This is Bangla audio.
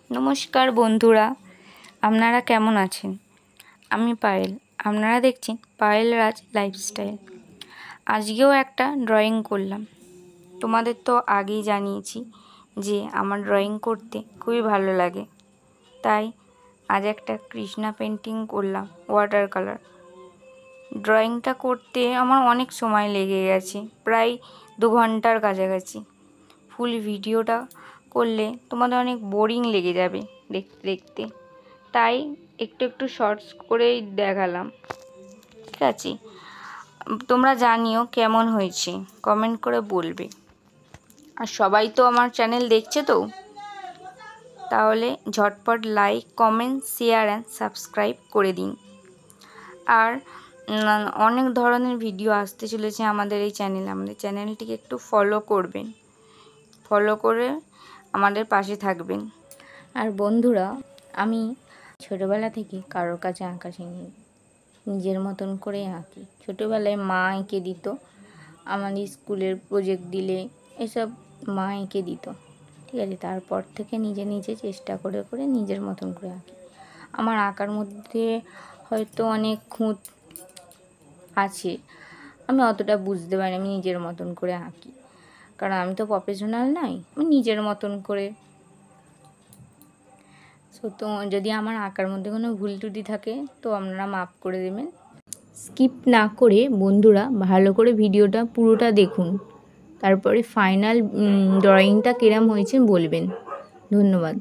নমস্কার বন্ধুরা, আপনারা কেমন আছেন? আমি পায়েল, আপনারা দেখছেন পায়েল রাজ লাইফস্টাইল। আজকেও একটা ড্রয়িং করলাম। তোমাদের তো আগেই জানিয়েছি যে আমার ড্রয়িং করতে খুবই ভালো লাগে, তাই আজ একটা কৃষ্ণা পেন্টিং করলাম ওয়াটার কালার। ড্রয়িংটা করতে আমার অনেক সময় লেগে গেছে, প্রায় 2 ঘন্টার কাছাকাছি। ফুল ভিডিওটা করলে তোমাদের অনেক বোরিং লেগে যাবে দেখতে দেখতে, তাই একটু একটু শর্টস করেই দেখালাম। ঠিক আছে, তোমরা জানিও কেমন হয়েছে, কমেন্ট করে বলবে। আর সবাই তো আমার চ্যানেল দেখছে, তো তাহলে ঝটপট like, comment, share and subscribe করে দিন। আর অনেক ধরনের ভিডিও আসতে চলেছে আমাদের এই চ্যানেলে। আমাদের চ্যানেলটিকে একটু ফলো করবেন, ফলো করে আমাদের পাশে থাকবেন। আর বন্ধুরা, আমি ছোটোবেলা থেকে কারোর কাছে আঁকা শিখিনি, নিজের মতন করে আঁকি। ছোটোবেলায় মা এঁকে দিত, আমার স্কুলের প্রজেক্ট দিলে এসব মা এঁকে দিত। ঠিক আছে, তারপর থেকে নিজে নিজে চেষ্টা করে করে নিজের মতন করে আঁকি। আমার আঁকার মধ্যে হয়তো অনেক খুঁত আছে, আমি অতটা বুঝতে পারি, আমি নিজের মতন করে আঁকি, কারণ আমি তো প্রফেশনাল নই, আমি নিজের মতন করে। তো যদি আমার আঁকার মধ্যে কোনো ভুল ত্রুটি থাকে তো আপনারা মাফ করে দেবেন। স্কিপ না করে বন্ধুরা ভালো করে ভিডিওটা পুরোটা দেখুন, তারপরে ফাইনাল ড্রয়িংটা কিরম হয়েছে বলবেন। ধন্যবাদ।